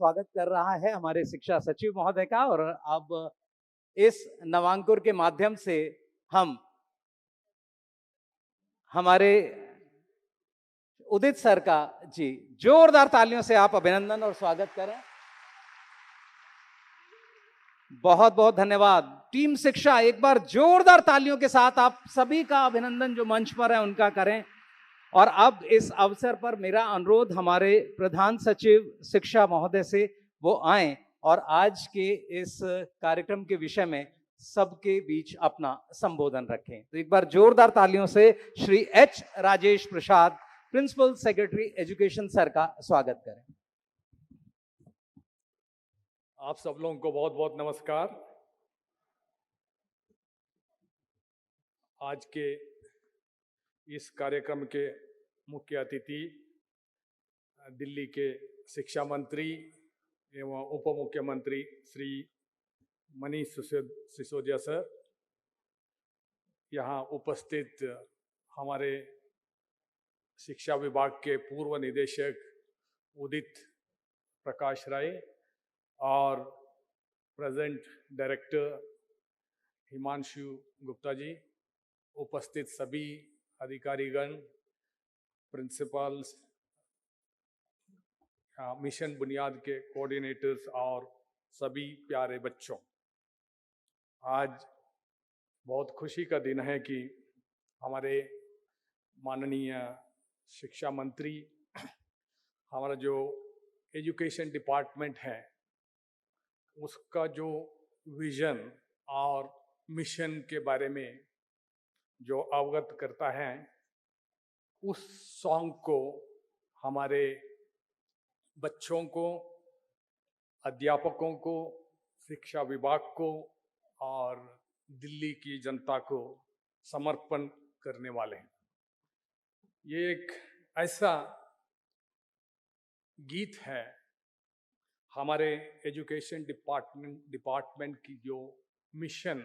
स्वागत कर रहा है हमारे शिक्षा सचिव महोदय का। और अब इस नवांकुर के माध्यम से हम हमारे उदित सर का जी जोरदार तालियों से आप अभिनंदन और स्वागत करें। बहुत बहुत धन्यवाद टीम शिक्षा। एक बार जोरदार तालियों के साथ आप सभी का अभिनंदन जो मंच पर है उनका करें। और अब इस अवसर पर मेरा अनुरोध हमारे प्रधान सचिव शिक्षा महोदय से वो आए और आज के इस कार्यक्रम के विषय में सबके बीच अपना संबोधन रखें। तो एक बार जोरदार तालियों से श्री एच राजेश प्रसाद, प्रिंसिपल सेक्रेटरी एजुकेशन सर का स्वागत करें। आप सब लोगों को बहुत बहुत नमस्कार। आज के इस कार्यक्रम के मुख्य अतिथि दिल्ली के शिक्षा मंत्री एवं उप मुख्यमंत्री श्री मनीष सिसोदिया सर, यहाँ उपस्थित हमारे शिक्षा विभाग के पूर्व निदेशक उदित प्रकाश राय और प्रेजेंट डायरेक्टर हिमांशु गुप्ता जी, उपस्थित सभी अधिकारीगण, प्रिंसिपल्स, मिशन बुनियाद के कोऑर्डिनेटर्स और सभी प्यारे बच्चों, आज बहुत खुशी का दिन है कि हमारे माननीय शिक्षा मंत्री, हमारा जो एजुकेशन डिपार्टमेंट है उसका जो विजन और मिशन के बारे में जो अवगत करता है, उस सॉन्ग को हमारे बच्चों को, अध्यापकों को, शिक्षा विभाग को और दिल्ली की जनता को समर्पण करने वाले हैं। ये एक ऐसा गीत है, हमारे एजुकेशन डिपार्टमेंट की जो मिशन,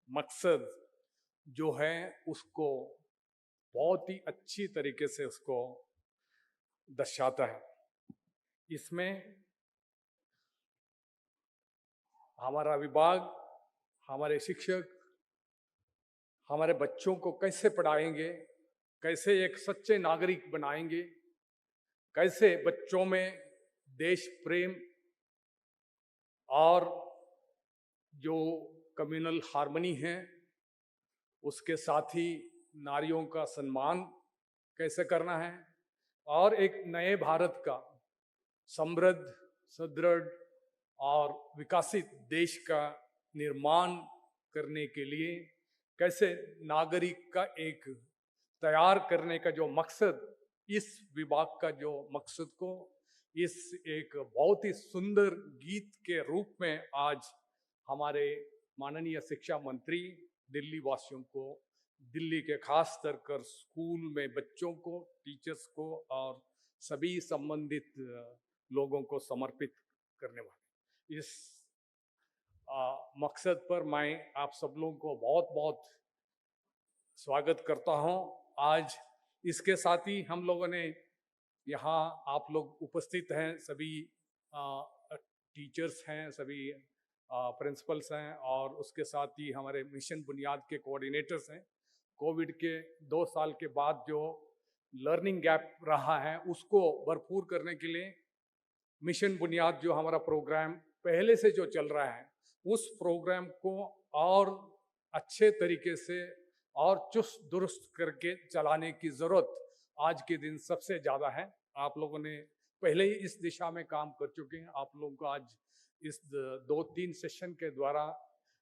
मकसद जो है उसको बहुत ही अच्छी तरीके से उसको दर्शाता है। इसमें हमारा विभाग, हमारे शिक्षक हमारे बच्चों को कैसे पढ़ाएंगे, कैसे एक सच्चे नागरिक बनाएंगे, कैसे बच्चों में देश प्रेम और जो कम्युनल हार्मनी है, उसके साथ ही नारियों का सम्मान कैसे करना है और एक नए भारत का समृद्ध, सुदृढ़ और विकसित देश का निर्माण करने के लिए कैसे नागरिक का एक तैयार करने का जो मकसद, इस विभाग का जो मकसद को इस एक बहुत ही सुंदर गीत के रूप में आज हमारे माननीय शिक्षा मंत्री दिल्ली वासियों को, दिल्ली के खास कर कर स्कूल में बच्चों को, टीचर्स को और सभी संबंधित लोगों को समर्पित करने वाले इस मकसद पर मैं आप सब लोगों को बहुत बहुत स्वागत करता हूं। आज इसके साथ ही हम लोगों ने यहाँ आप लोग उपस्थित हैं, सभी टीचर्स हैं, सभी प्रिंसिपल्स हैं और उसके साथ ही हमारे मिशन बुनियाद के कोऑर्डिनेटर्स हैं। कोविड के 2 साल के बाद जो लर्निंग गैप रहा है उसको भरपूर करने के लिए मिशन बुनियाद जो हमारा प्रोग्राम पहले से जो चल रहा है, उस प्रोग्राम को और अच्छे तरीके से और चुस्त दुरुस्त करके चलाने की ज़रूरत आज के दिन सबसे ज़्यादा है। आप लोगों ने पहले ही इस दिशा में काम कर चुके हैं। आप लोगों को आज इस 2-3 सेशन के द्वारा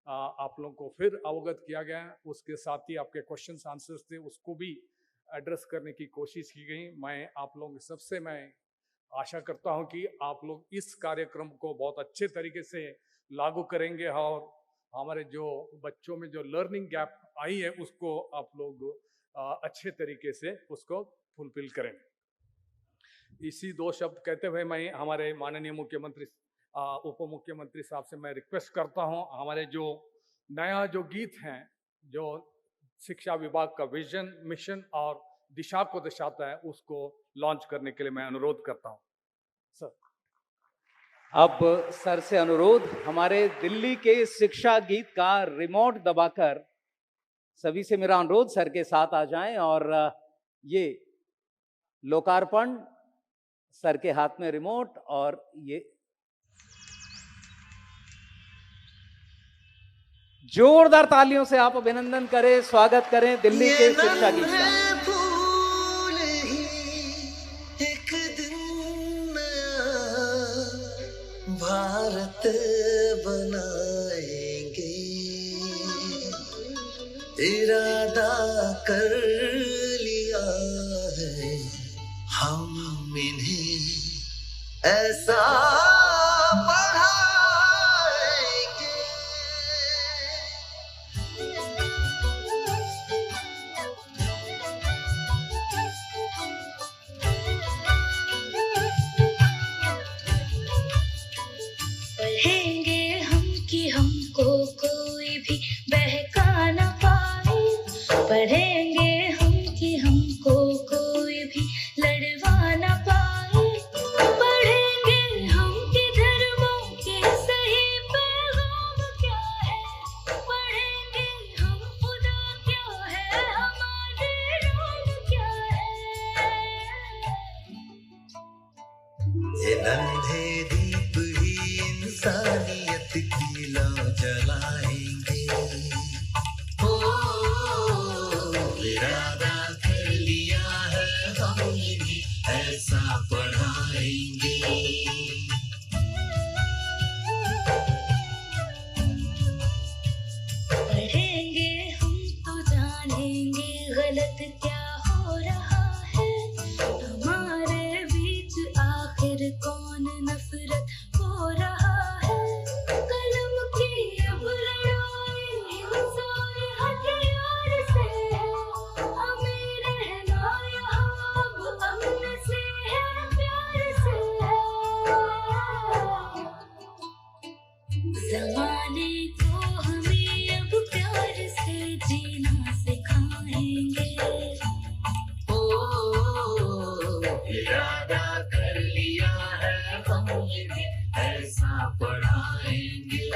आप लोगों को फिर अवगत किया गया है। उसके साथ ही आपके क्वेश्चंस आंसर्स थे, उसको भी एड्रेस करने की कोशिश की गई। मैं आप लोगों सबसे मैं आशा करता हूं कि आप लोग इस कार्यक्रम को बहुत अच्छे तरीके से लागू करेंगे और हमारे जो बच्चों में जो लर्निंग गैप आई है उसको आप लोग अच्छे तरीके से उसको फुलफिल करेंगे। इसी 2 शब्द कहते हुए मैं हमारे माननीय मुख्यमंत्री, उप मुख्यमंत्री साहब से मैं रिक्वेस्ट करता हूं, हमारे जो नया जो गीत हैं, जो शिक्षा विभाग का विजन, मिशन और दिशा को दर्शाता है, उसको लॉन्च करने के लिए मैं अनुरोध करता हूं। सर। अब सर से अनुरोध, हमारे दिल्ली के शिक्षा गीत का रिमोट दबाकर सभी से मेरा अनुरोध सर के साथ आ जाएं और ये लोकार्पण, सर के हाथ में रिमोट और ये जोरदार तालियों से आप अभिनंदन करें, स्वागत करें दिल्ली के शिक्षा गीत का। एक दिन भारत बनाएंगे, इरादा कर लिया है हम इन्हें ऐसा पढ़ेंगे हम कि हमको कोई भी बहका न पाए, पढ़ेंगे हम कि हमको कोई भी लड़वा न पाए, पढ़ेंगे हम कि धर्मों के सही पैगाम क्या है, पढ़ेंगे हम खुदा क्या है, हमारे राम क्या है। ये नन्हे दीप ही इंसानियत की लौ जलाएंगे, ओ इरादा कर लिया है हम इन्हें ऐसा पढ़ाएंगे। पढ़ेंगे हम तो जानेंगे गलत क्या हो रहा है, हमारे बीच आखिर कौन नफरत हो रहा है, कलम की अब लड़ाई हिंसा और हथियार से है, हमें रहना यहाँ अब अमन से है, प्यार से है। ज़माने को हमें अब प्यार से जीना सिखाएंगे, ओ इरादा कर लिया है हम इन्हें ऐसा पढ़ाएंगे।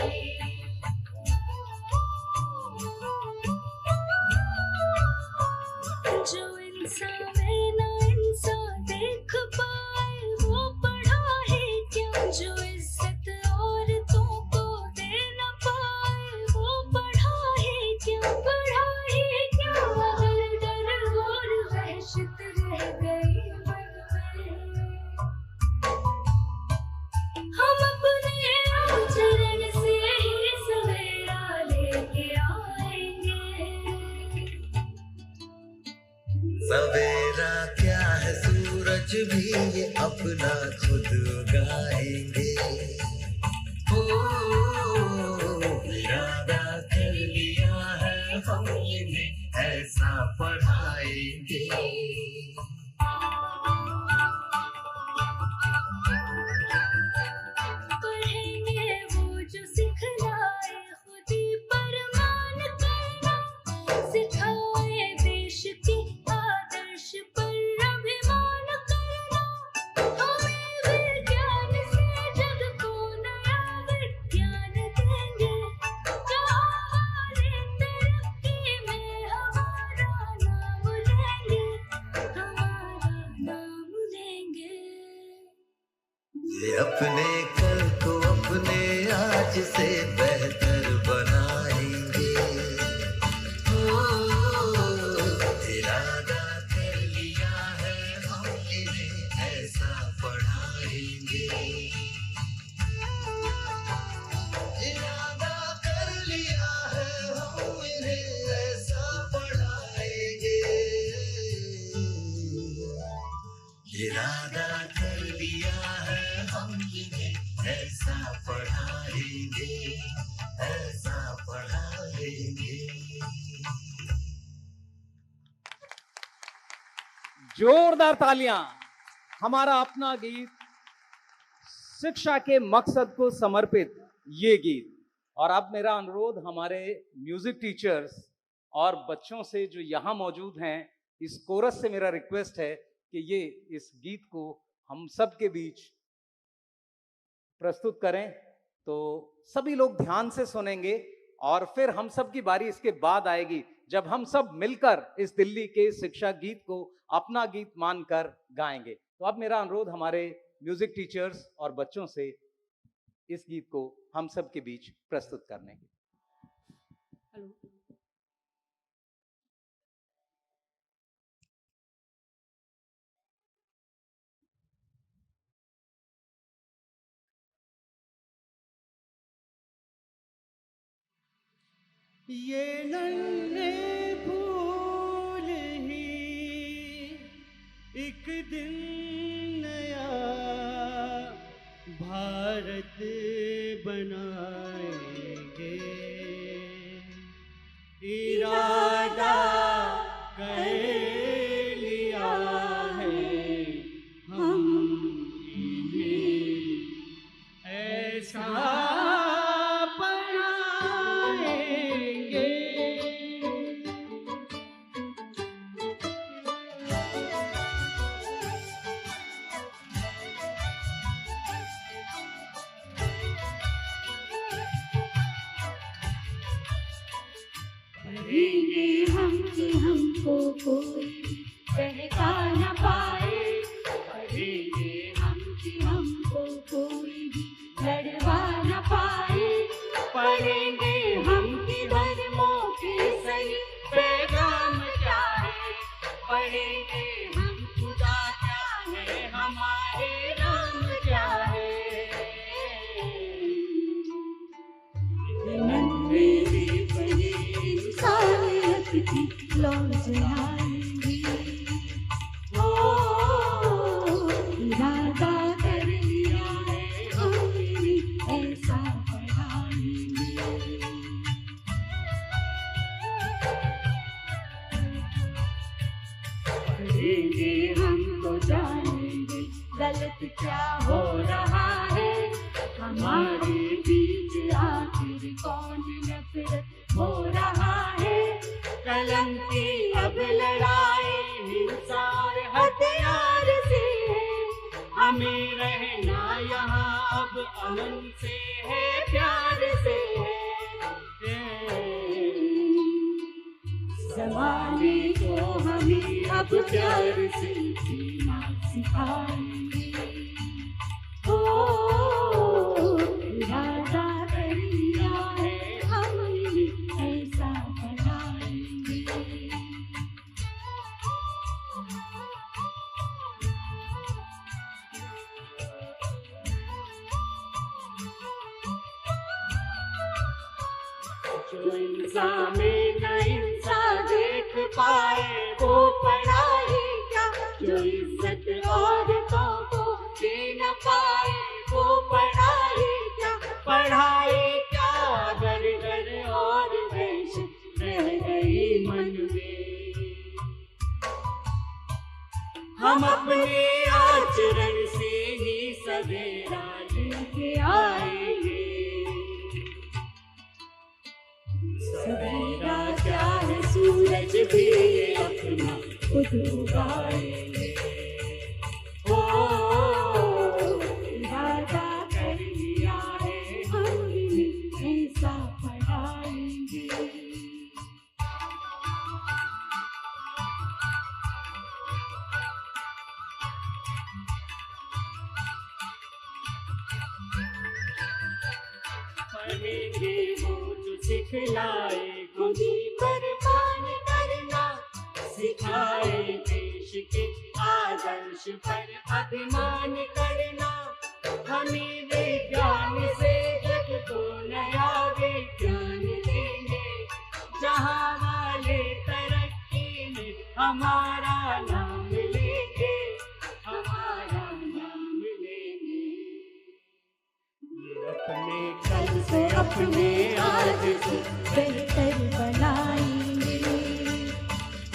जो इंसान में ना इंसान देख पाए वो पढ़ा है क्या, जो इज्जत औरतों को दे न पाए वो पढ़ा है क्या, पढ़ा है क्या। अगर डर और वहशत रह गई मन में, हम अपने आचरण से ही सवेरा लेके आएंगे। सवेरा क्या है सूरज भी ये अपना खुद उगाएंगे, ओ इरादा कर लिया है हम इन्हें ऐसा पढ़ाएंगे। पढ़ेंगे वो जो सिखलाए खुदी पर मान करना, सिखाए देश के आदर्श पर अभिमान करना, हमें विज्ञान से जग को नया विज्ञान देंगे, जहाँ हमारे तरक्की में हमारा नाम लेंगे, हमारा नाम लेंगे। ये अपने कल को अपने आज से बेहतर बनाएंगे, ओ इरादा कर लिया है हम इन्हें ऐसा पढ़ाएंगे। इरादा कर लिया है हम इन्हें ऐसा पढ़ाएंगे। इरादा कर लिया है हम इन्हें ऐसा पढ़ाएंगे, ऐसा पढ़ाएंगे। जोरदार तालियां। हमारा अपना गीत, शिक्षा के मकसद को समर्पित ये गीत। और अब मेरा अनुरोध हमारे म्यूजिक टीचर्स और बच्चों से जो यहाँ मौजूद हैं, इस कोरस से मेरा रिक्वेस्ट है कि ये इस गीत को हम सब के बीच प्रस्तुत करें तो सभी लोग ध्यान से सुनेंगे और फिर हम सब की बारी इसके बाद आएगी जब हम सब मिलकर इस दिल्ली के शिक्षा गीत को अपना गीत मानकर गाएंगे। तो अब मेरा अनुरोध हमारे म्यूजिक टीचर्स और बच्चों से इस गीत को हम सब के बीच प्रस्तुत करने की। ये नन्हे फूल ही एक दिन नया भारत बनाएंगे, इरादा कर लिया है हमने, ऐसा हमको कोई बहका न पाए, पढ़ेंगे हम कि हमको कोई भी लड़वा न पाए, पढ़ेंगे हम कि धर्मों के सही पैगाम क्या है, पढ़ेंगे हम खुदा क्या है, हमारे राम क्या है। इंसानियत की लौ जलाएंगे, ओ इरादा कर लिया है हमने, ऐसा पढ़ाएंगे। पढ़ेंगे हम तो जानेंगे गलत क्या हो रहा है, हमारे बीच आखिर कौन नफरत हो रहा है। कलम की अब लड़ाई हिंसा और हथियार से है, हमें रहना यहाँ अब अमन से है, प्यार से है। ज़माने को हमें अब प्यार से जीना सिखाएंगे, ओ इरादा कर लिया है हमने, ऐसा बनाएंगे। जो इंसान में न इंसान देख पाए वो पढ़ाई क्या, जो इज्जत औरतों को दे न पाए वो पढ़ाई क्या, पढ़ाई क्या घर घर और देश रह गई मन में। हम अपने आचरण से ही सवेरा लेके आएंगे, सवेरा क्या है सूरज भी ये अपना खुद उगाएंगे, ओ इरादा कर लिया है हमने, ऐसा पढ़ाएंगे। पढ़ेंगे वो जो सिखलाए खुदी पर मान करना, सिखाए देश के आदर्श पर अभिमान करना, हमें विज्ञान से जग को नया विज्ञान देंगे, जहाँ वाले तरक्की में हमारा नाम लेंगे, हमारा नाम लेंगे। अपने कल से अपने आज से बेहतर बनाएंगे,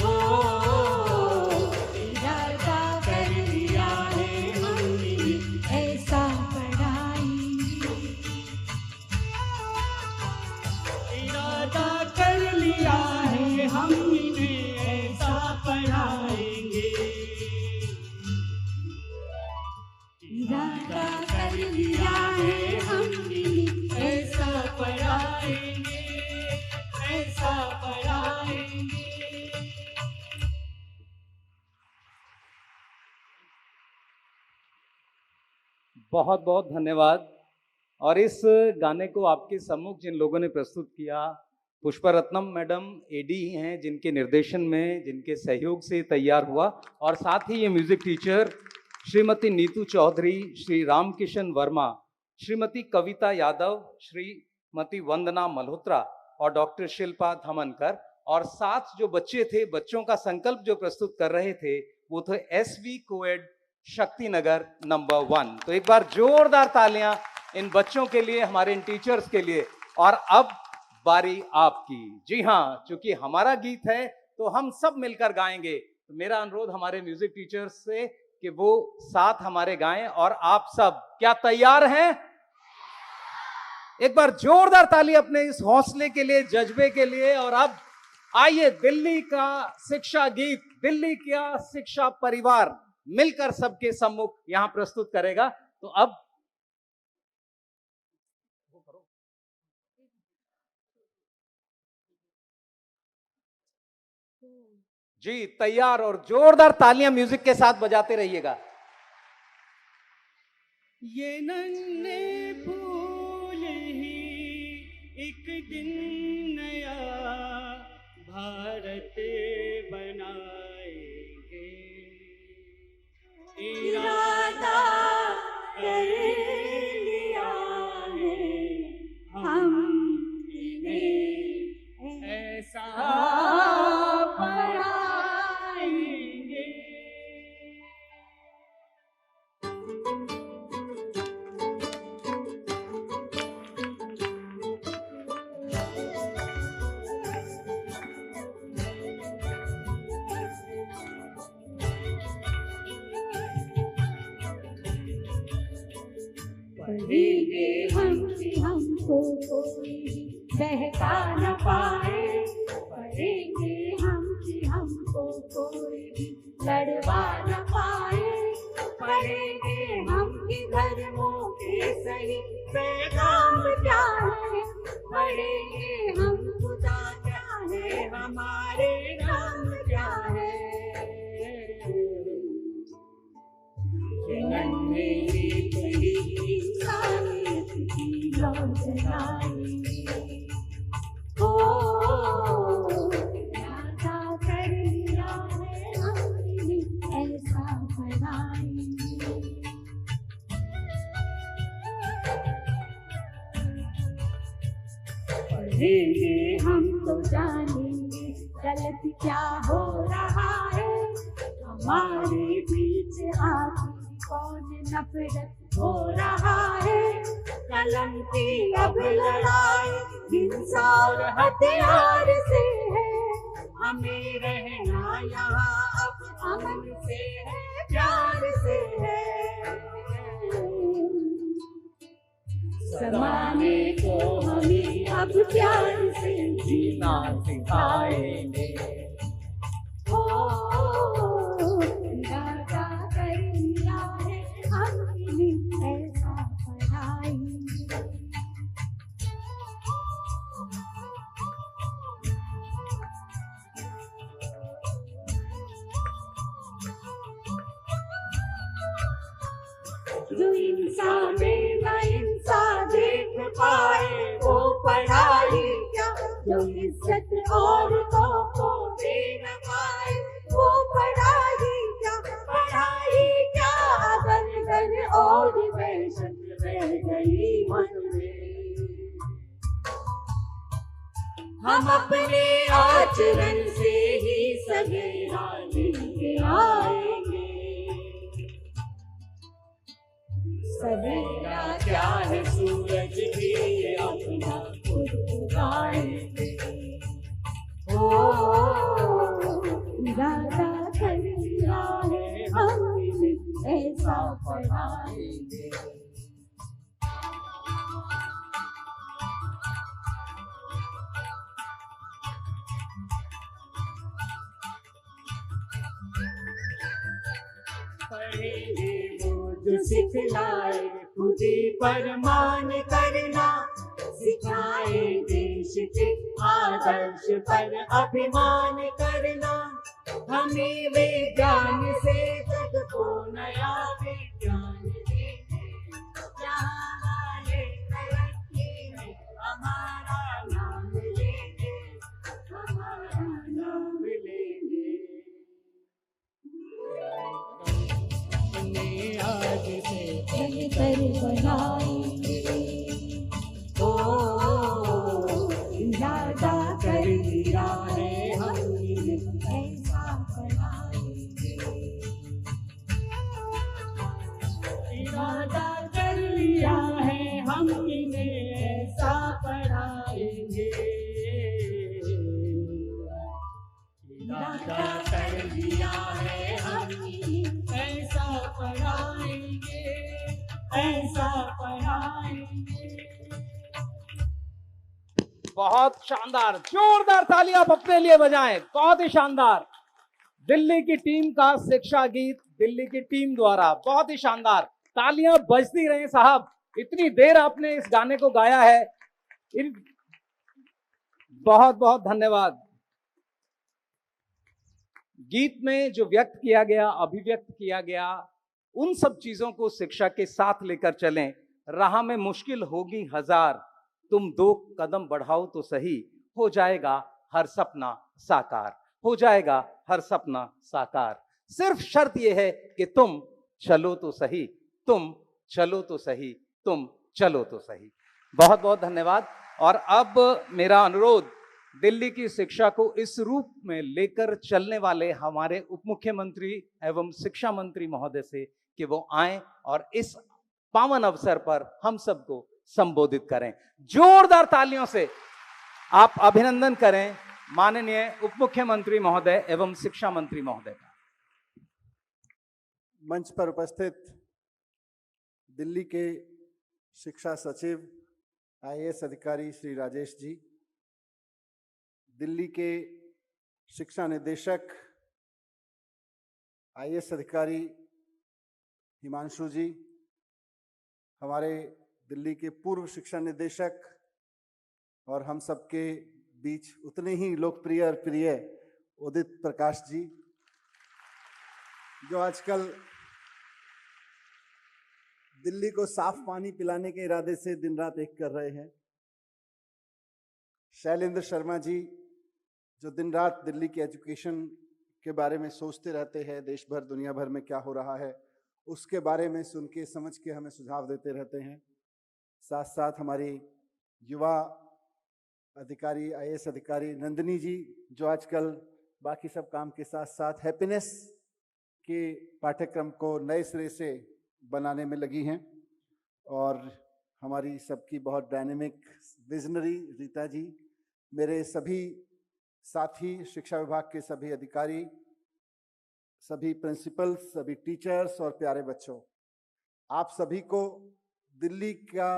ओ इरादा कर लिया है हमने, ऐसा पढ़ाएंगे। इरादा कर लिया है हमने, ऐसा पढ़ाएंगे। इरादा कर लिया है बहुत बहुत धन्यवाद। और इस गाने को आपके सम्मुख जिन लोगों ने प्रस्तुत किया, पुष्परत्नम मैडम एडी हैं, जिनके निर्देशन में, जिनके सहयोग से तैयार हुआ, और साथ ही ये म्यूजिक टीचर श्रीमती नीतू चौधरी, श्री रामकिशन वर्मा, श्रीमती कविता यादव, श्रीमती वंदना मल्होत्रा और डॉक्टर शिल्पा धमनकर, और साथ जो बच्चे थे, बच्चों का संकल्प जो प्रस्तुत कर रहे थे, वो थे SV कोएड शक्तिनगर नंबर 1। तो एक बार जोरदार तालियां इन बच्चों के लिए, हमारे इन टीचर्स के लिए। और अब बारी आपकी। जी हाँ, चूंकि हमारा गीत है तो हम सब मिलकर गाएंगे। तो मेरा अनुरोध हमारे म्यूजिक टीचर्स से कि वो साथ हमारे गाएं। और आप सब क्या तैयार हैं? एक बार जोरदार ताली अपने इस हौसले के लिए, जज्बे के लिए। और अब आइए, दिल्ली का शिक्षा गीत, दिल्ली का शिक्षा परिवार मिलकर सबके सम्मुख यहां प्रस्तुत करेगा। तो अब जी तैयार, और जोरदार तालियां म्यूजिक के साथ बजाते रहिएगा। ये नन्हे फूल ही एक दिन नया भारत बनाएंगे, इरादा कर लिया है हमने, ऐसा पढ़ाएंगे। पढ़ेंगे हम कि हमको कोई बहका न पाए, पढ़ेंगे हम कि हमको कोई लड़वा न पाए, पढ़ेंगे हम कि धर्मों के सही पैगाम क्या है, पढ़ेंगे हम खुदा क्या है, हमारे नाम क्या है। नन्हे इंसानियत की रोशनाई हो, यादा कर लिया है हमने, ऐसा पढ़ाएंगे। पढ़ेंगे हम तो जानेंगे गलत क्या हो रहा है, हमारे बीच आखिर कौन नफरत हो रहा है। कलम की अब लड़ाई हिंसा और हथियार से है, हमें रहना यहाँ अब अमन से है, प्यार से है। ज़माने को हमें अब प्यार से जीना सिखाएंगे। जो इंसान इंसान देख पाए वो पढ़ाई क्या, जो इज्जत औरतों को दे न पाए वो पढ़ाई क्या, पढ़ाई क्या अगर डर और वहशत रह गई मन में। हम अपने आचरण से ही सवेरा लेके आएंगे। सवेरा क्या है, सूरज भी ये अपना खुद उगाएंगे। ओ इरादा कर लिया है हमने, ऐसा पढ़ाएंगे। पढ़ेंगे जो सिखलाए खुदी पर मान करना, सिखाए देश के आदर्श पर अभिमान करना, हमें विज्ञान से जग को नया विज्ञान देंगे। बेहतर बनाएंगे। ओ इरादा कर लिया है हमने ऐसा पढ़ाएंगे। इरादा कर लिया है हमने ऐसा पढ़ाएंगे। इरादा कर लिया है हमने ऐसा पढ़ाएंगे, ऐसा पढ़ाएंगे। बहुत शानदार, जोरदार तालियां आप अपने लिए बजाएं, बहुत ही शानदार। दिल्ली की टीम का शिक्षा गीत दिल्ली की टीम द्वारा बहुत ही शानदार। तालियां बजती रहे साहब, इतनी देर आपने इस गाने को गाया है, बहुत बहुत धन्यवाद। गीत में जो व्यक्त किया गया, अभिव्यक्त किया गया, उन सब चीजों को शिक्षा के साथ लेकर चलें। राह में मुश्किल होगी हजार, तुम 2 कदम बढ़ाओ तो सही, हो जाएगा हर सपना साकार, हो जाएगा हर सपना साकार। सिर्फ शर्त यह है कि तुम चलो तो सही, तुम चलो तो सही, तुम चलो तो सही। बहुत बहुत धन्यवाद। और अब मेरा अनुरोध दिल्ली की शिक्षा को इस रूप में लेकर चलने वाले हमारे उप मुख्यमंत्री एवं शिक्षा मंत्री महोदय से कि वो आए और इस पावन अवसर पर हम सबको संबोधित करें। जोरदार तालियों से आप अभिनंदन करें माननीय उप मुख्यमंत्री महोदय एवं शिक्षा मंत्री महोदय का। मंच पर उपस्थित दिल्ली के शिक्षा सचिव आईएएस अधिकारी श्री राजेश जी, दिल्ली के शिक्षा निदेशक आईएएस अधिकारी हिमांशु जी, हमारे दिल्ली के पूर्व शिक्षा निदेशक और हम सबके बीच उतने ही लोकप्रिय और प्रिय उदित प्रकाश जी, जो आजकल दिल्ली को साफ पानी पिलाने के इरादे से दिन रात एक कर रहे हैं, शैलेंद्र शर्मा जी, जो दिन रात दिल्ली की एजुकेशन के बारे में सोचते रहते हैं, देश भर दुनिया भर में क्या हो रहा है उसके बारे में सुन के समझ के हमें सुझाव देते रहते हैं। साथ साथ हमारी युवा अधिकारी आईएएस अधिकारी नंदिनी जी, जो आजकल बाकी सब काम के साथ साथ हैप्पीनेस के पाठ्यक्रम को नए सिरे से बनाने में लगी हैं, और हमारी सबकी बहुत डायनेमिक विजनरी रीता जी, मेरे सभी साथी, शिक्षा विभाग के सभी अधिकारी, सभी प्रिंसिपल्स, सभी टीचर्स और प्यारे बच्चों, आप सभी को दिल्ली का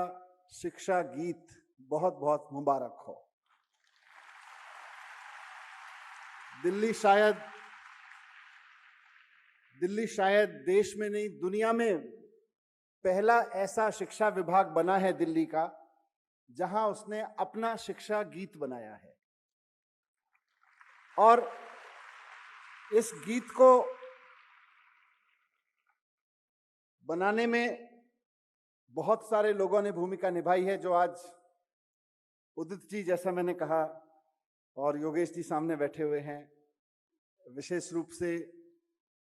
शिक्षा गीत बहुत बहुत मुबारक हो। दिल्ली शायद देश में नहीं दुनिया में पहला ऐसा शिक्षा विभाग बना है दिल्ली का जहां उसने अपना शिक्षा गीत बनाया है, और इस गीत को बनाने में बहुत सारे लोगों ने भूमिका निभाई है, जो आज उदित जी, जैसा मैंने कहा, और योगेश जी सामने बैठे हुए हैं। विशेष रूप से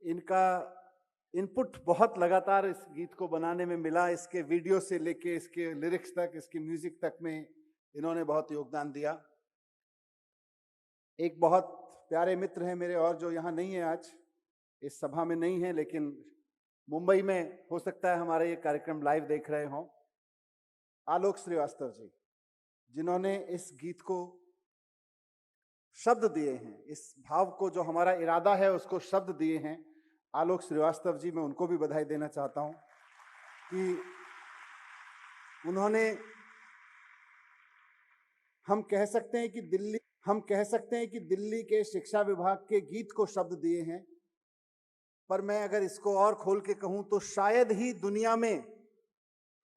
इनका इनपुट बहुत लगातार इस गीत को बनाने में मिला। इसके वीडियो से लेके इसके लिरिक्स तक, इसके म्यूजिक तक में इन्होंने बहुत योगदान दिया। एक बहुत प्यारे मित्र हैं मेरे, और जो यहाँ नहीं है आज, इस सभा में नहीं है, लेकिन मुंबई में हो सकता है हमारा ये कार्यक्रम लाइव देख रहे हों, आलोक श्रीवास्तव जी, जिन्होंने इस गीत को शब्द दिए हैं, इस भाव को, जो हमारा इरादा है उसको शब्द दिए हैं। आलोक श्रीवास्तव जी, मैं उनको भी बधाई देना चाहता हूं कि उन्होंने, हम कह सकते हैं कि दिल्ली के शिक्षा विभाग के गीत को शब्द दिए हैं, पर मैं अगर इसको और खोल के कहूं तो शायद ही दुनिया में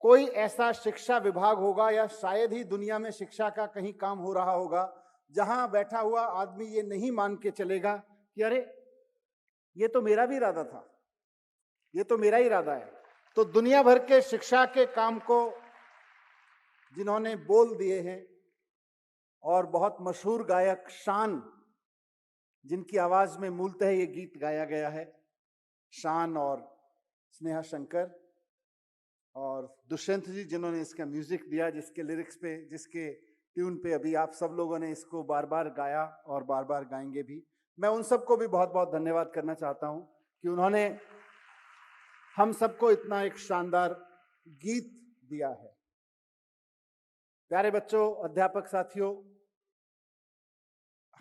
कोई ऐसा शिक्षा विभाग होगा, या शायद ही दुनिया में शिक्षा का कहीं काम हो रहा होगा जहां बैठा हुआ आदमी ये नहीं मान के चलेगा कि अरे ये तो मेरा भी इरादा था, ये तो मेरा ही इरादा है। तो दुनिया भर के शिक्षा के काम को जिन्होंने बोल दिए हैं, और बहुत मशहूर गायक शान, जिनकी आवाज में मूलतः ये गीत गाया गया है, शान और स्नेहा शंकर, और दुष्यंत जी जिन्होंने इसका म्यूजिक दिया, जिसके लिरिक्स पे, जिसके ट्यून पे अभी आप सब लोगों ने इसको बार बार गाया और बार बार गाएंगे भी। मैं उन सबको भी बहुत बहुत धन्यवाद करना चाहता हूं कि उन्होंने हम सबको इतना एक शानदार गीत दिया है। प्यारे बच्चों, अध्यापक साथियों,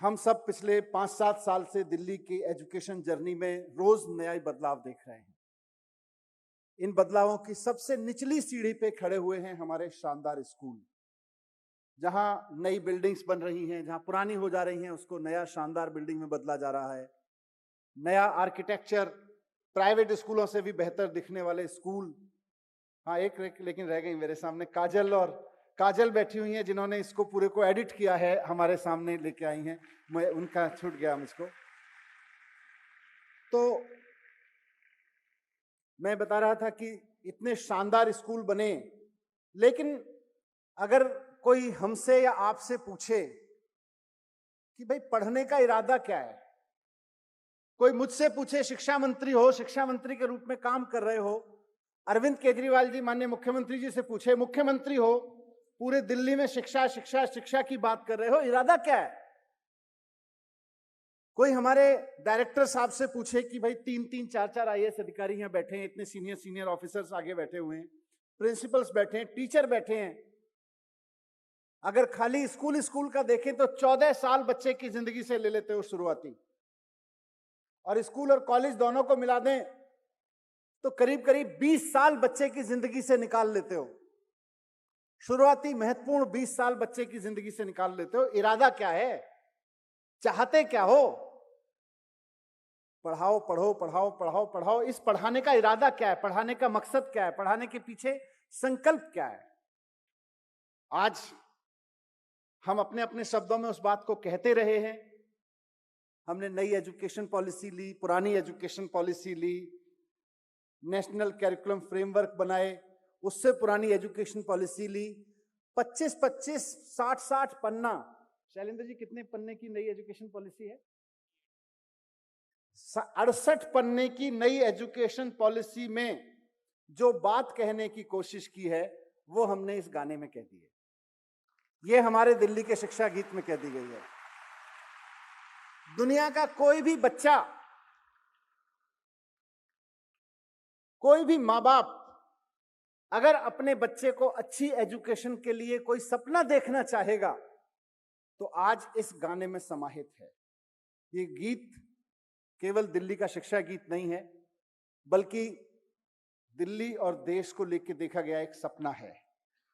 हम सब पिछले 5-7 साल से दिल्ली की एजुकेशन जर्नी में रोज नया बदलाव देख रहे हैं। इन बदलावों की सबसे निचली सीढ़ी पे खड़े हुए हैं हमारे शानदार स्कूल, जहां नई बिल्डिंग्स बन रही हैं, जहां पुरानी हो जा रही हैं उसको नया शानदार बिल्डिंग में बदला जा रहा है। नया आर्किटेक्चर, प्राइवेट स्कूलों से भी बेहतर दिखने वाले स्कूल। हाँ, एक लेकिन रह गई मेरे सामने, काजल बैठी हुई हैं जिन्होंने इसको पूरे को एडिट किया है, हमारे सामने लेके आई हैं। मैं उनका छूट गया मुझको। तो मैं बता रहा था कि इतने शानदार स्कूल बने, लेकिन अगर कोई हमसे या आपसे पूछे कि भाई पढ़ने का इरादा क्या है, कोई मुझसे पूछे, शिक्षा मंत्री हो, शिक्षा मंत्री के रूप में काम कर रहे हो, अरविंद केजरीवाल जी माननीय मुख्यमंत्री जी से पूछे, मुख्यमंत्री हो, पूरे दिल्ली में शिक्षा शिक्षा शिक्षा की बात कर रहे हो, इरादा क्या है? कोई हमारे डायरेक्टर साहब से पूछे कि भाई 3-3, 4-4 IAS अधिकारी यहाँ बैठे हैं, इतने सीनियर ऑफिसर्स आगे बैठे हुए हैं, प्रिंसिपल्स बैठे हैं, टीचर बैठे हैं। अगर खाली स्कूल का देखें तो 14 साल बच्चे की जिंदगी से ले लेते हो शुरुआती, और स्कूल और कॉलेज दोनों को मिला दें तो करीब करीब 20 साल बच्चे की जिंदगी से निकाल लेते हो। शुरुआती महत्वपूर्ण 20 साल बच्चे की जिंदगी से निकाल लेते हो। इरादा क्या है? चाहते क्या हो? पढ़ाओ पढ़ो पढ़ाओ पढ़ाओ पढ़ाओ। इस पढ़ाने का इरादा क्या है? पढ़ाने का मकसद क्या है? पढ़ाने के पीछे संकल्प क्या है? आज हम अपने अपने शब्दों में उस बात को कहते रहे हैं। हमने नई एजुकेशन पॉलिसी ली, पुरानी एजुकेशन पॉलिसी ली, नेशनल कैरिकुलम फ्रेमवर्क बनाए, उससे पुरानी एजुकेशन पॉलिसी ली, 25-25, 60-60 पन्ना। शैलेंद्र जी, कितने पन्ने की नई एजुकेशन पॉलिसी है? 68 पन्ने की नई एजुकेशन पॉलिसी में जो बात कहने की कोशिश की है वो हमने इस गाने में कह दी है। ये हमारे दिल्ली के शिक्षा गीत में कह दी गई है। दुनिया का कोई भी बच्चा, कोई भी माँ बाप अगर अपने बच्चे को अच्छी एजुकेशन के लिए कोई सपना देखना चाहेगा तो आज इस गाने में समाहित है। ये गीत केवल दिल्ली का शिक्षा गीत नहीं है, बल्कि दिल्ली और देश को लेकर देखा गया एक सपना है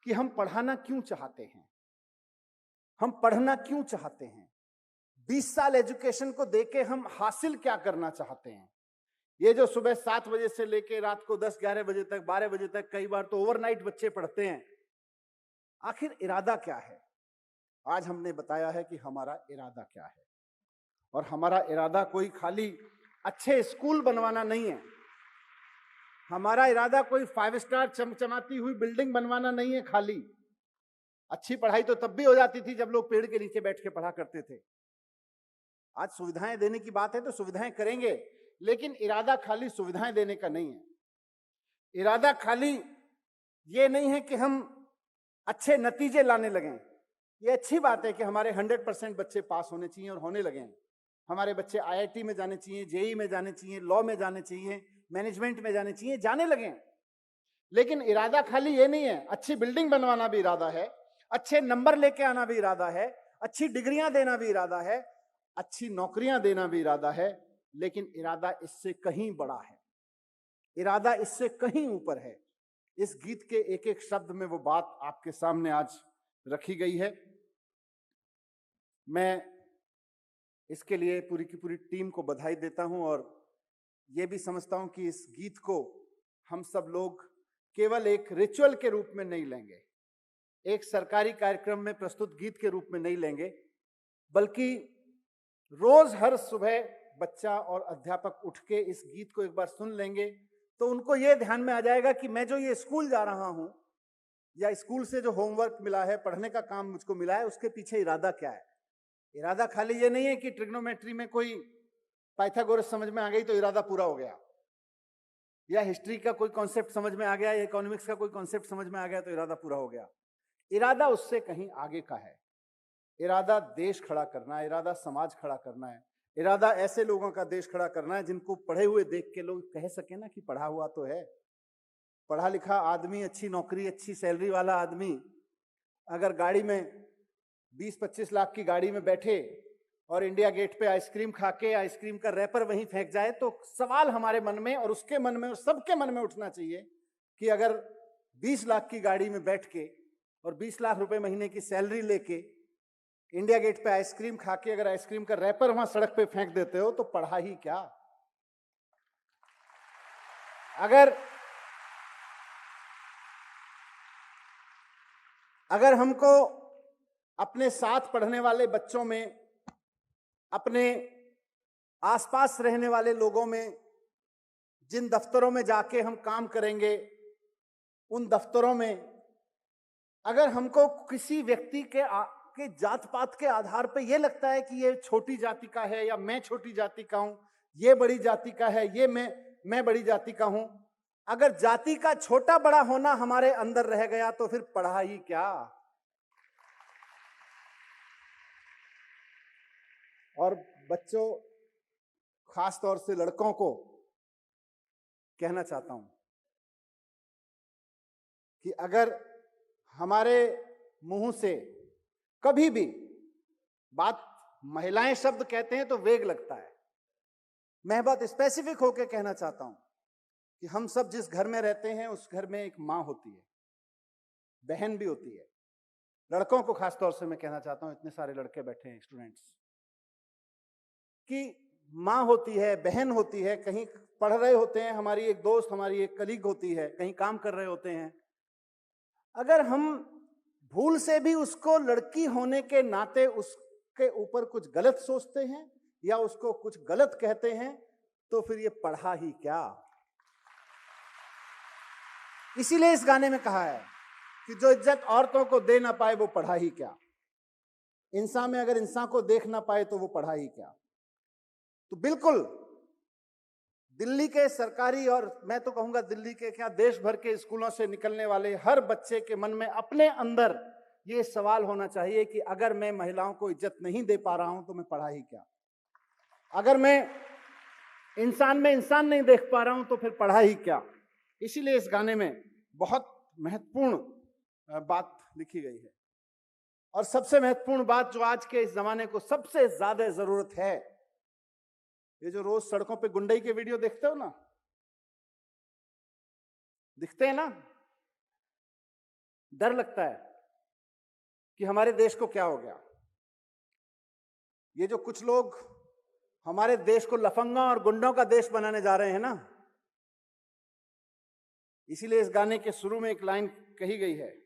कि हम पढ़ाना क्यों चाहते हैं, हम पढ़ना क्यों चाहते हैं, 20 साल एजुकेशन को देके हम हासिल क्या करना चाहते हैं। ये जो सुबह 7 बजे से लेके रात को 10-11 बजे तक, 12 बजे तक, कई बार तो ओवरनाइट बच्चे पढ़ते हैं, आखिर इरादा क्या है? आज हमने बताया है कि हमारा इरादा क्या है। और हमारा इरादा कोई खाली अच्छे स्कूल बनवाना नहीं है, हमारा इरादा कोई 5 स्टार चमचमाती हुई बिल्डिंग बनवाना नहीं है। खाली अच्छी पढ़ाई तो तब भी हो जाती थी जब लोग पेड़ के नीचे बैठ के पढ़ा करते थे। आज सुविधाएं देने की बात है तो सुविधाएं करेंगे, लेकिन इरादा खाली सुविधाएं देने का नहीं है। इरादा खाली ये नहीं है कि हम अच्छे नतीजे लाने लगें। ये अच्छी बात है कि हमारे 100% बच्चे पास होने चाहिए और होने लगे हैं। हमारे बच्चे IIT में जाने चाहिए, JEE में जाने चाहिए, लॉ में जाने चाहिए, मैनेजमेंट में जाने चाहिए, जाने लगे हैं। लेकिन इरादा खाली ये नहीं है, अच्छी बिल्डिंग बनवाना भी इरादा है, अच्छे नंबर लेके आना भी इरादा है, अच्छी डिग्रियां देना भी इरादा है, अच्छी नौकरियां देना भी इरादा है। लेकिन इरादा इससे कहीं बड़ा है, इरादा इससे कहीं ऊपर है। इस गीत के एक एक शब्द में वो बात आपके सामने आज रखी गई है। मैं इसके लिए पूरी की पूरी टीम को बधाई देता हूं और ये भी समझता हूं कि इस गीत को हम सब लोग केवल एक रिचुअल के रूप में नहीं लेंगे, एक सरकारी कार्यक्रम में प्रस्तुत गीत के रूप में नहीं लेंगे, बल्कि रोज हर सुबह बच्चा और अध्यापक उठ के इस गीत को एक बार सुन लेंगे तो उनको ये ध्यान में आ जाएगा कि मैं जो ये स्कूल जा रहा हूं या स्कूल से जो होमवर्क मिला है, पढ़ने का काम मुझको मिला है, उसके पीछे इरादा क्या है। इरादा खाली ये नहीं है कि ट्रिग्नोमेट्री में कोई पाइथागोरस समझ में आ गई तो इरादा पूरा हो गया। या हिस्ट्री का कोई कॉन्सेप्ट समझ में आ गया, या इकोनॉमिक्स का कोई कॉन्सेप्ट समझ में आ गया तो इरादा पूरा हो गया। इरादा उससे कहीं आगे का है। इरादा देश खड़ा करना है, इरादा समाज खड़ा करना है, इरादा ऐसे लोगों का देश खड़ा करना है जिनको पढ़े हुए देख के लोग कह सके ना कि पढ़ा हुआ तो है। पढ़ा लिखा आदमी, अच्छी नौकरी, अच्छी सैलरी वाला आदमी अगर गाड़ी में 20-25 लाख की गाड़ी में बैठे और इंडिया गेट पे आइसक्रीम खा के आइसक्रीम का रैपर वहीं फेंक जाए, तो सवाल हमारे मन में और उसके मन में और सबके मन में उठना चाहिए कि अगर 20 लाख की गाड़ी में बैठ के और 20 लाख रुपए महीने की सैलरी लेके इंडिया गेट पे आइसक्रीम खा के अगर आइसक्रीम का रैपर वहां सड़क पे फेंक देते हो तो पढ़ा ही क्या। अगर हमको अपने साथ पढ़ने वाले बच्चों में, अपने आसपास रहने वाले लोगों में, जिन दफ्तरों में जाके हम काम करेंगे उन दफ्तरों में अगर हमको किसी व्यक्ति के जात पात के आधार पे ये लगता है कि ये छोटी जाति का है या मैं छोटी जाति का हूं, ये बड़ी जाति का है, ये मैं बड़ी जाति का हूं, अगर जाति का छोटा बड़ा होना हमारे अंदर रह गया तो फिर पढ़ा ही क्या। और बच्चों, खास तौर से लड़कों को कहना चाहता हूं कि अगर हमारे मुंह से कभी भी बात महिलाएं शब्द कहते हैं तो वेग लगता है, मैं बहुत स्पेसिफिक होकर कहना चाहता हूं कि हम सब जिस घर में रहते हैं उस घर में एक माँ होती है, बहन भी होती है। लड़कों को खास तौर से मैं कहना चाहता हूं, इतने सारे लड़के बैठे हैं स्टूडेंट्स, कि माँ होती है, बहन होती है, कहीं पढ़ रहे होते हैं, हमारी एक दोस्त, हमारी एक कलीग होती है, कहीं काम कर रहे होते हैं। अगर हम भूल से भी उसको लड़की होने के नाते उसके ऊपर कुछ गलत सोचते हैं या उसको कुछ गलत कहते हैं तो फिर ये पढ़ा ही क्या। इसीलिए इस गाने में कहा है कि जो इज्जत औरतों को दे ना पाए वो पढ़ा ही क्या। इंसान में अगर इंसान को देख ना पाए तो वो पढ़ा ही क्या। तो बिल्कुल दिल्ली के सरकारी और मैं तो कहूंगा दिल्ली के क्या देश भर के स्कूलों से निकलने वाले हर बच्चे के मन में अपने अंदर ये सवाल होना चाहिए कि अगर मैं महिलाओं को इज्जत नहीं दे पा रहा हूं तो मैं पढ़ा ही क्या। अगर मैं इंसान में इंसान नहीं देख पा रहा हूं तो फिर पढ़ा ही क्या। इसीलिए इस गाने में बहुत महत्वपूर्ण बात लिखी गई है। और सबसे महत्वपूर्ण बात जो आज के इस जमाने को सबसे ज्यादा जरूरत है, ये जो रोज सड़कों पे गुंडई के वीडियो देखते हो ना, दिखते हैं ना, डर लगता है कि हमारे देश को क्या हो गया। ये जो कुछ लोग हमारे देश को लफंगा और गुंडों का देश बनाने जा रहे हैं ना, इसीलिए इस गाने के शुरू में एक लाइन कही गई है,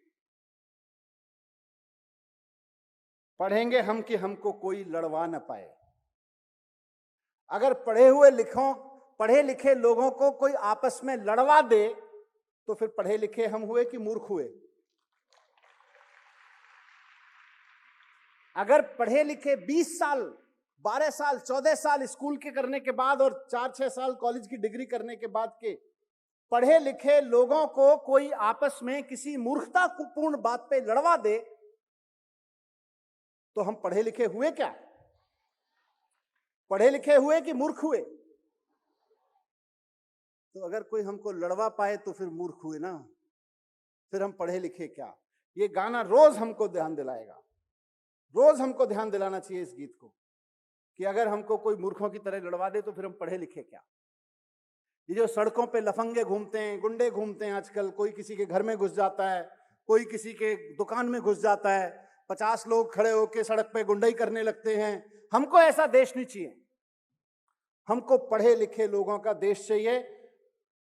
पढ़ेंगे हम कि हमको कोई लड़वा न पाए। अगर पढ़े लिखे लोगों को कोई आपस में लड़वा दे तो फिर पढ़े लिखे हम हुए कि मूर्ख हुए। अगर पढ़े लिखे 20 साल 12 साल 14 साल स्कूल के करने के बाद और 4-6 साल कॉलेज की डिग्री करने के बाद के पढ़े लिखे लोगों को कोई आपस में किसी मूर्खतापूर्ण बात पे लड़वा दे तो हम पढ़े लिखे हुए क्या? पढ़े लिखे हुए कि मूर्ख हुए? तो अगर कोई हमको लड़वा पाए तो फिर मूर्ख हुए ना, फिर हम पढ़े लिखे क्या। ये गाना रोज हमको ध्यान दिलाएगा, रोज हमको ध्यान दिलाना चाहिए इस गीत को कि अगर हमको कोई मूर्खों की तरह लड़वा दे तो फिर हम पढ़े लिखे क्या। ये जो सड़कों पे लफंगे घूमते हैं, गुंडे घूमते हैं आजकल, कोई किसी के घर में घुस जाता है, कोई किसी के दुकान में घुस जाता है, 50 लोग खड़े होकर सड़क पे गुंडाई करने लगते हैं। हमको ऐसा देश नहीं चाहिए। हमको पढ़े लिखे लोगों का देश चाहिए,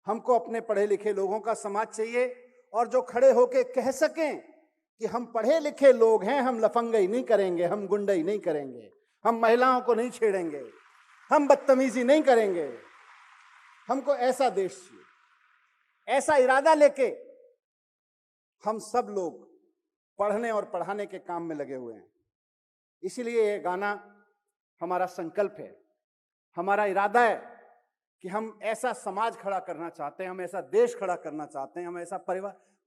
हमको अपने पढ़े लिखे लोगों का समाज चाहिए, और जो खड़े होके कह सकें कि हम पढ़े लिखे लोग हैं, हम लफंगाई नहीं करेंगे, हम गुंडाई नहीं करेंगे, हम महिलाओं को नहीं छेड़ेंगे, हम बदतमीजी नहीं करेंगे। हमको ऐसा देश चाहिए। ऐसा इरादा लेके हम सब लोग पढ़ने और पढ़ाने के काम में लगे हुए हैं। इसीलिए ये गाना हमारा संकल्प है, हमारा इरादा है कि हम ऐसा समाज खड़ा करना चाहते हैं, हम ऐसा देश खड़ा करना चाहते हैं, हम ऐसा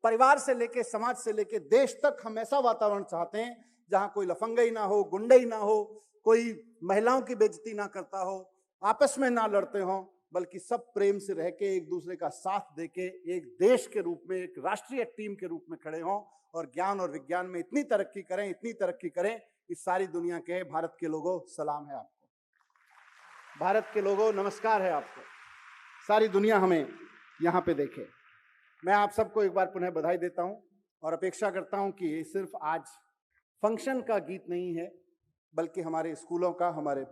परिवार से लेके समाज से लेके देश तक हम ऐसा वातावरण चाहते हैं जहां कोई लफंगई ना हो, गुंडई ना हो, कोई महिलाओं की बेइज्जती ना करता हो, आपस में ना लड़ते हो, बल्कि सब प्रेम से रह के एक दूसरे का साथ देके एक देश के रूप में, एक राष्ट्रीय टीम के रूप में खड़े हों और ज्ञान और विज्ञान में इतनी तरक्की करें इस सारी दुनिया के भारत के लोगों सलाम है आपको, भारत के लोगों नमस्कार है आपको, सारी दुनिया हमें यहाँ पे देखे। मैं आप सबको एक बार पुनः बधाई देता हूँ और अपेक्षा करता हूँ कि ये सिर्फ आज फंक्शन का गीत नहीं है, बल्कि हमारे स्कूलों का, हमारे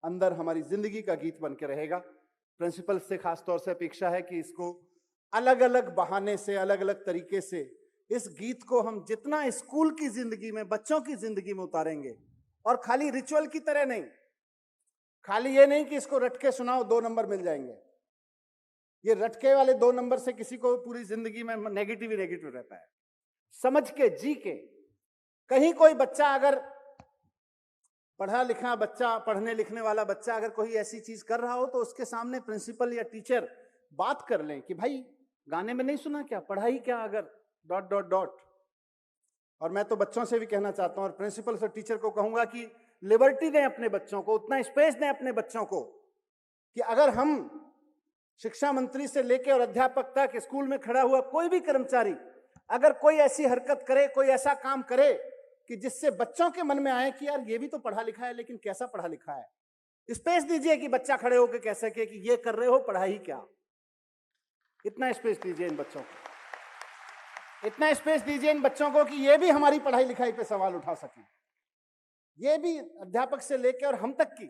अंदर हमारी जिंदगी का गीत बन के रहेगा। प्रिंसिपल से खास तौर से अपेक्षा है कि इसको अलग अलग बहाने से, अलग अलग तरीके से इस गीत को हम जितना स्कूल की जिंदगी में, बच्चों की जिंदगी में उतारेंगे, और खाली रिचुअल की तरह नहीं, खाली ये नहीं कि इसको रटके सुनाओ 2 नंबर मिल जाएंगे। ये रटके वाले 2 नंबर से किसी को पूरी जिंदगी में नेगेटिव ही नेगेटिव रहता है। समझ के, जी के, कहीं कोई बच्चा अगर पढ़ा लिखा बच्चा, पढ़ने लिखने वाला बच्चा अगर कोई ऐसी चीज कर रहा हो तो उसके सामने प्रिंसिपल या टीचर बात कर लें कि भाई गाने में नहीं सुना क्या, पढ़ाई क्या, अगर ... और मैं तो बच्चों से भी कहना चाहता हूं और प्रिंसिपल और टीचर को कहूंगा कि लिबर्टी दें अपने बच्चों को, उतना स्पेस दें अपने बच्चों को कि अगर हम शिक्षा मंत्री से लेकर और अध्यापक तक, स्कूल में खड़ा हुआ कोई भी कर्मचारी अगर कोई ऐसी हरकत करे, कोई ऐसा काम करे कि जिससे बच्चों के मन में आए कि यार ये भी तो पढ़ा लिखा है, लेकिन कैसा पढ़ा लिखा है, स्पेस दीजिए कि बच्चा खड़े होकर कह सके कि ये कर रहे हो पढ़ाई क्या। इतना स्पेस दीजिए इन बच्चों को, इतना स्पेस दीजिए इन बच्चों को कि ये भी हमारी पढ़ाई लिखाई पे सवाल उठा सकें। ये भी अध्यापक से लेकर और हम तक की,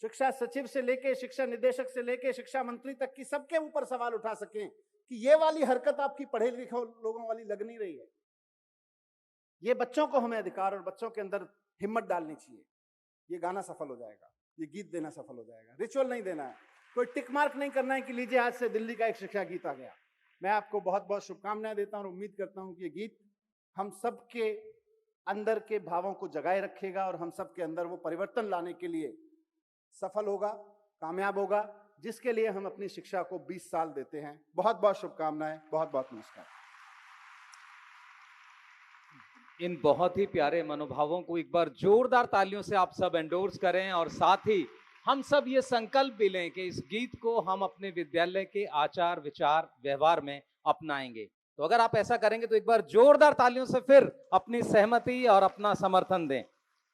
शिक्षा सचिव से लेकर, शिक्षा निदेशक से लेकर, शिक्षा मंत्री तक की, सबके ऊपर सवाल उठा सकें कि ये वाली हरकत आपकी पढ़े लिखे लोगों वाली लग नहीं रही है। ये बच्चों को हमें अधिकार और बच्चों के अंदर हिम्मत डालनी चाहिए। ये गाना सफल हो जाएगा, ये गीत देना सफल हो जाएगा। रिचुअल नहीं देना है, कोई टिक मार्क नहीं करना है कि लीजिए आज से दिल्ली का एक शिक्षा गीत आ गया। मैं आपको बहुत बहुत शुभकामनाएं देता हूं और उम्मीद करता हूं कि ये गीत हम सबके अंदर के भावों को जगाए रखेगा और हम सबके अंदर वो परिवर्तन लाने के लिए सफल होगा, कामयाब होगा, जिसके लिए हम अपनी शिक्षा को 20 साल देते हैं। बहुत बहुत शुभकामनाएं, बहुत बहुत नमस्कार। इन बहुत ही प्यारे मनोभावों को एक बार जोरदार तालियों से आप सब एंडोर्स करें और साथ ही हम सब ये संकल्प भी लें कि इस गीत को हम अपने विद्यालय के आचार विचार व्यवहार में अपनाएंगे। तो अगर आप ऐसा करेंगे तो एक बार जोरदार तालियों से फिर अपनी सहमति और अपना समर्थन दें।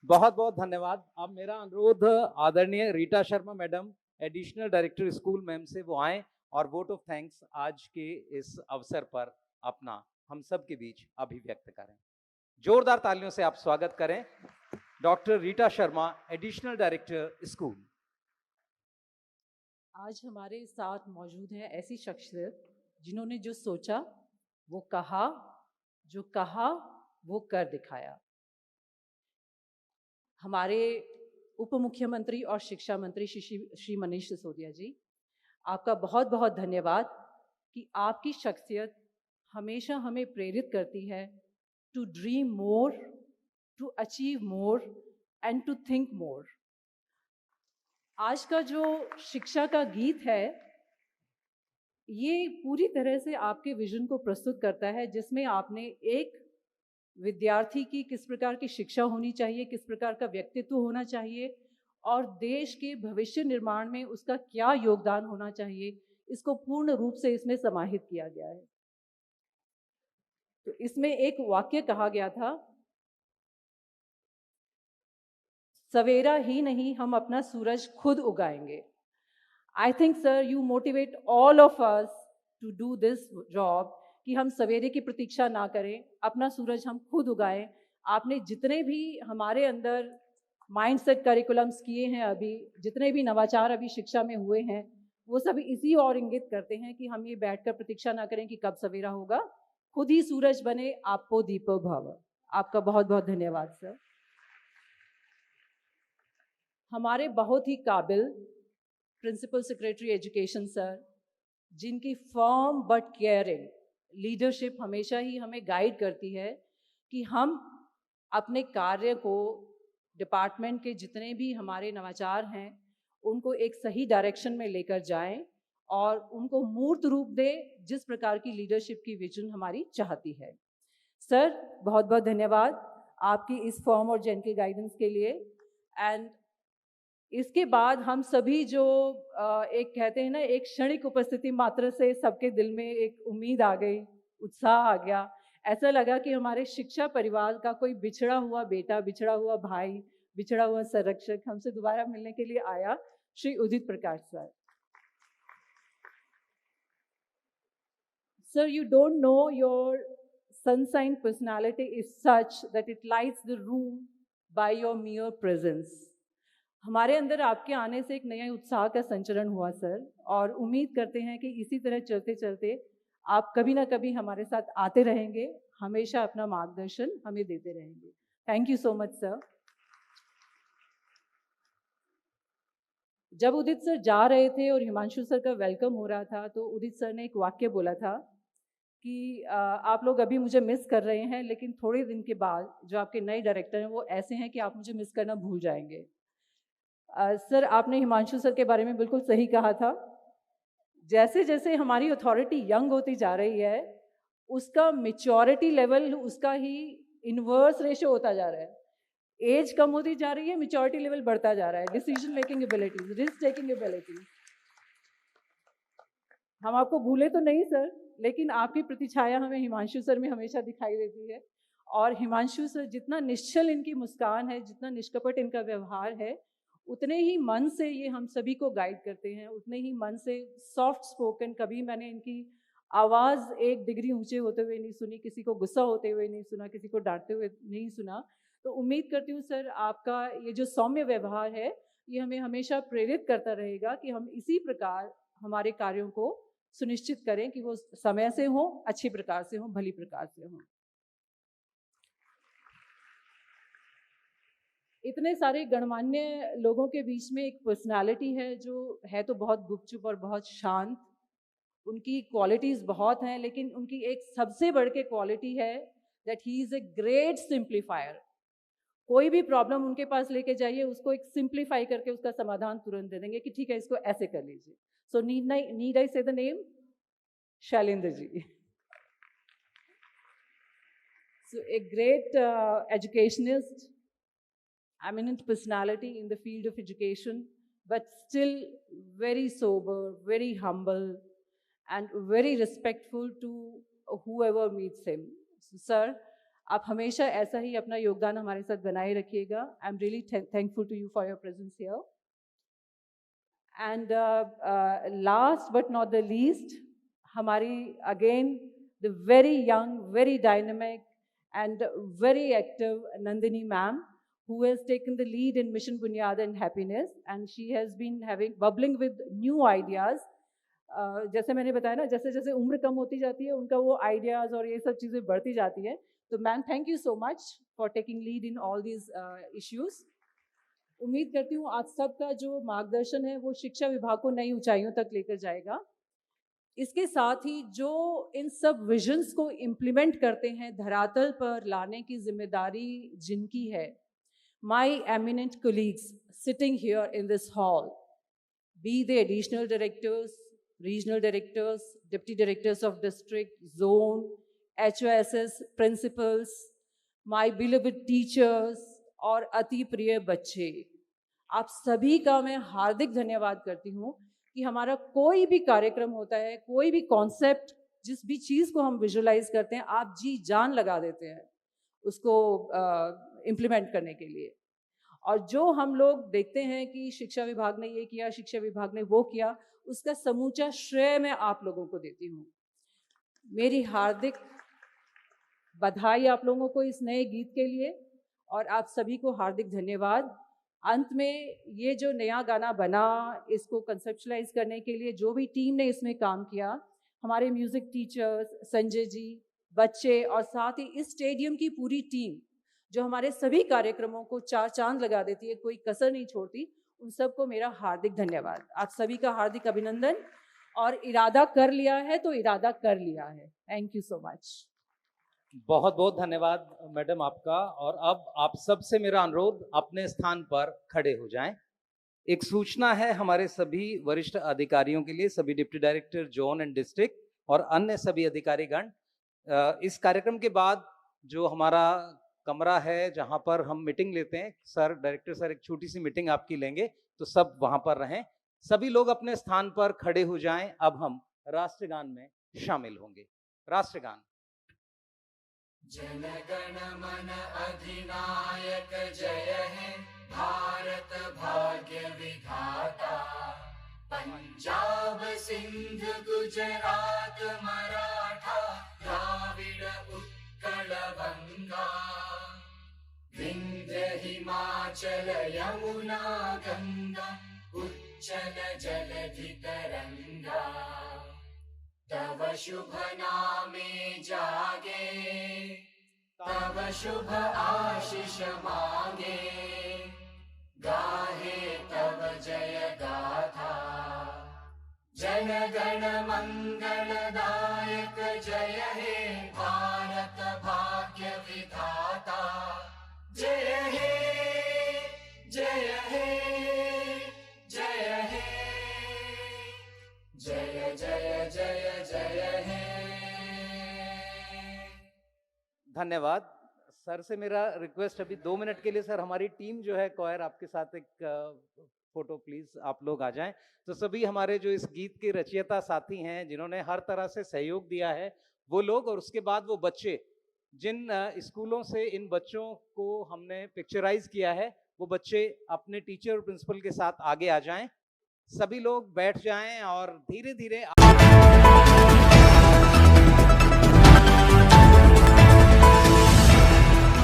बहुत बहुत धन्यवाद। अब मेरा अनुरोध आदरणीय Rita Sharma madam, additional director school ma'am से वो आए और वोट ऑफ थैंक्स आज के इस अवसर पर अपना हम सब के बीच अभिव्यक्त करें। जोरदार तालियों से आप स्वागत करें doctor Rita Sharma, additional director school. आज हमारे साथ मौजूद है ऐसी शख्सियत जिन्होंने जो सोचा वो कहा, जो कहा वो कर दिखाया। हमारे उप मुख्यमंत्री और शिक्षा मंत्री श्री मनीष सिसोदिया जी, आपका बहुत बहुत धन्यवाद कि आपकी शख्सियत हमेशा हमें प्रेरित करती है to dream more, to achieve more and to think more. आज का जो शिक्षा का गीत है ये पूरी तरह से आपके विजन को प्रस्तुत करता है, जिसमें आपने एक विद्यार्थी की किस प्रकार की शिक्षा होनी चाहिए, किस प्रकार का व्यक्तित्व होना चाहिए और देश के भविष्य निर्माण में उसका क्या योगदान होना चाहिए, इसको पूर्ण रूप से इसमें समाहित किया गया है। तो इसमें एक वाक्य कहा गया था, सवेरा ही नहीं हम अपना सूरज खुद उगाएंगे। I think sir you motivate all of us to do this job कि हम सवेरे की प्रतीक्षा ना करें, अपना सूरज हम खुद उगाएं। आपने जितने भी हमारे अंदर माइंडसेट करिकुलम्स किए हैं, अभी जितने भी नवाचार अभी शिक्षा में हुए हैं, वो सभी इसी और इंगित करते हैं कि हम ये बैठकर प्रतीक्षा ना करें कि कब सवेरा होगा, खुद ही सूरज बने, आपो दीपो भव। आपका बहुत बहुत धन्यवाद सर। हमारे बहुत ही काबिल प्रिंसिपल सेक्रेटरी एजुकेशन सर, जिनकी फर्म बट केयरिंग लीडरशिप हमेशा ही हमें गाइड करती है कि हम अपने कार्य को, डिपार्टमेंट के जितने भी हमारे नवाचार हैं उनको एक सही डायरेक्शन में लेकर जाएं और उनको मूर्त रूप दे जिस प्रकार की लीडरशिप की विजन हमारी चाहती है। सर, बहुत बहुत धन्यवाद आपकी इस फर्म और जेंटल गाइडेंस के लिए। एंड इसके बाद हम सभी जो एक कहते हैं ना, एक क्षणिक उपस्थिति मात्र से सबके दिल में एक उम्मीद आ गई, उत्साह आ गया। ऐसा लगा कि हमारे शिक्षा परिवार का कोई बिछड़ा हुआ बेटा, बिछड़ा हुआ भाई, बिछड़ा हुआ संरक्षक हमसे दोबारा मिलने के लिए आया, श्री उदित प्रकाश sir. Sir, you don't know your sunshine personality is such that it lights the room by your mere presence. हमारे अंदर आपके आने से एक नया उत्साह का संचरण हुआ सर, और उम्मीद करते हैं कि इसी तरह चलते चलते आप कभी ना कभी हमारे साथ आते रहेंगे, हमेशा अपना मार्गदर्शन हमें देते रहेंगे। Thank you so much sir. जब उदित सर जा रहे थे और हिमांशु सर का वेलकम हो रहा था, तो उदित सर ने एक वाक्य बोला था कि आप लोग अभी मुझे मिस कर रहे हैं, लेकिन थोड़े दिन के बाद जो आपके नए डायरेक्टर हैं वो ऐसे हैं कि आप मुझे मिस करना भूल जाएंगे। सर, आपने हिमांशु सर के बारे में बिल्कुल सही कहा था। जैसे जैसे हमारी अथॉरिटी यंग होती जा रही है, उसका मैच्योरिटी लेवल उसका ही इन्वर्स रेशियो होता जा रहा है। एज कम होती जा रही है, मैच्योरिटी लेवल बढ़ता जा रहा है। Decision making abilities, risk taking abilities. हम आपको भूले तो नहीं सर, लेकिन आपकी प्रतिछाया हमें हिमांशु सर में हमेशा दिखाई देती है। और हिमांशु सर, जितना निश्चल इनकी मुस्कान है, जितना निष्कपट इनका व्यवहार है, उतने ही मन से ये हम सभी को गाइड करते हैं, उतने ही मन से सॉफ्ट स्पोकन। कभी मैंने इनकी आवाज़ 1 डिग्री ऊंचे होते हुए नहीं सुनी, किसी को गुस्सा होते हुए नहीं सुना, किसी को डांटते हुए नहीं सुना। तो उम्मीद करती हूँ सर, आपका ये जो सौम्य व्यवहार है, ये हमें हमेशा प्रेरित करता रहेगा कि हम इसी प्रकार हमारे कार्यों को सुनिश्चित करें कि वो समय से हों, अच्छी प्रकार से हों, भली प्रकार से हों। इतने सारे गणमान्य लोगों के बीच में एक पर्सनालिटी है जो है तो बहुत गुपचुप और बहुत शांत। उनकी क्वालिटीज़ बहुत हैं, लेकिन उनकी एक सबसे बढ़ के क्वालिटी है that he is a great simplifier. कोई भी प्रॉब्लम उनके पास लेके जाइए, उसको एक सिंप्लीफाई करके उसका समाधान तुरंत दे देंगे कि ठीक है, इसको ऐसे कर लीजिए। सो need I say the name? Shailendra ji. So a great educationist, eminent personality in the field of education, but still very sober, very humble, and very respectful to whoever meets him. So, sir, आप हमेशा ऐसा ही अपना योगदान हमारे साथ बनाए रखिएगा। I am really thankful to you for your presence here. And last but not the least, हमारी again the very young, very dynamic and very active Nandini ma'am, who has taken the lead in Mission Bunyad and Happiness, and she has been bubbling with new ideas. जैसे मैंने बताया ना, जैसे जैसे उम्र कम होती जाती है, उनका वो आइडियाज़ और ये सब चीज़ें बढ़ती जाती हैं। तो ma'am, thank you so much for taking lead in all these issues. उम्मीद करती हूँ आप सबका जो मार्गदर्शन है वो शिक्षा विभाग को नई ऊंचाइयों तक लेकर जाएगा। इसके साथ ही जो इन सब विजन्स को इम्प्लीमेंट करते हैं, धरातल पर लाने की जिम्मेदारी जिनकी है, my eminent colleagues sitting here in this hall, be the additional directors, regional directors, deputy directors of district, zone, HOSS principles, my believed teachers और अति प्रिय बच्चे, आप सभी का मैं हार्दिक धन्यवाद करती हूँ कि हमारा कोई भी कार्यक्रम होता है, कोई भी कॉन्सेप्ट, जिस भी चीज़ को हम विजुलाइज करते हैं, आप जी जान लगा देते हैं उसको इम्प्लीमेंट करने के लिए। और जो हम लोग देखते हैं कि शिक्षा विभाग ने ये किया, शिक्षा विभाग ने वो किया, उसका समूचा श्रेय मैं आप लोगों को देती हूँ। मेरी हार्दिक बधाई आप लोगों को इस नए गीत के लिए, और आप सभी को हार्दिक धन्यवाद। अंत में ये जो नया गाना बना, इसको कंसेप्चुलाइज करने के लिए जो भी टीम ने इसमें काम किया, हमारे म्यूज़िक टीचर्स, संजय जी, बच्चे, और साथ ही इस स्टेडियम की पूरी टीम जो हमारे सभी कार्यक्रमों को 4 चांद लगा देती है, कोई कसर नहीं छोड़ती, उन सबको मेरा हार्दिक धन्यवाद। आप सभी का हार्दिक अभिनंदन, और इरादा कर लिया है तो इरादा कर लिया है। Thank you so much. बहुत बहुत धन्यवाद मैडम आपका। और अब आप सबसे मेरा अनुरोध, अपने स्थान पर खड़े हो जाएं। एक सूचना है हमारे सभी वरिष्ठ अधिकारियों के लिए, सभी deputy director zone and district और अन्य सभी अधिकारीगण, इस कार्यक्रम के बाद जो हमारा कमरा है जहां पर हम मीटिंग लेते हैं, सर डायरेक्टर सर एक छोटी सी मीटिंग आपकी लेंगे, तो सब वहां पर रहें। सभी लोग अपने स्थान पर खड़े हो जाएं। अब हम राष्ट्रगान में शामिल होंगे। राष्ट्रगान। जन गण मन अधिनायक जय है भारत भाग्य विधाता, पंजाब सिंध गुजरात मराठा द्राविड़ उत्कल बंगा, विंध्य हिमाचल यमुना गंगा उच्चल जलधि तरंगा, तव शुभ नामे जागे, तव शुभ आशीष मांगे, गाहे तव जय गाथा, जन गण मंगलदायक जय हे भारत भाग्य विधाता, जय हे जय हे जय हे, जय जय जय जय हे। धन्यवाद सर। से मेरा रिक्वेस्ट अभी 2 मिनट के लिए सर, हमारी टीम जो है कोयर आपके साथ एक फोटो प्लीज आप लोग आ जाएं। तो सभी हमारे जो इस गीत के रचयिता साथी हैं जिन्होंने हर तरह से सहयोग दिया है वो लोग, और उसके बाद वो बच्चे जिन स्कूलों से इन बच्चों को हमने पिक्चराइज किया है, वो बच्चे अपने टीचर और प्रिंसिपल के साथ आगे आ जाएं। सभी लोग बैठ जाएं और धीरे धीरे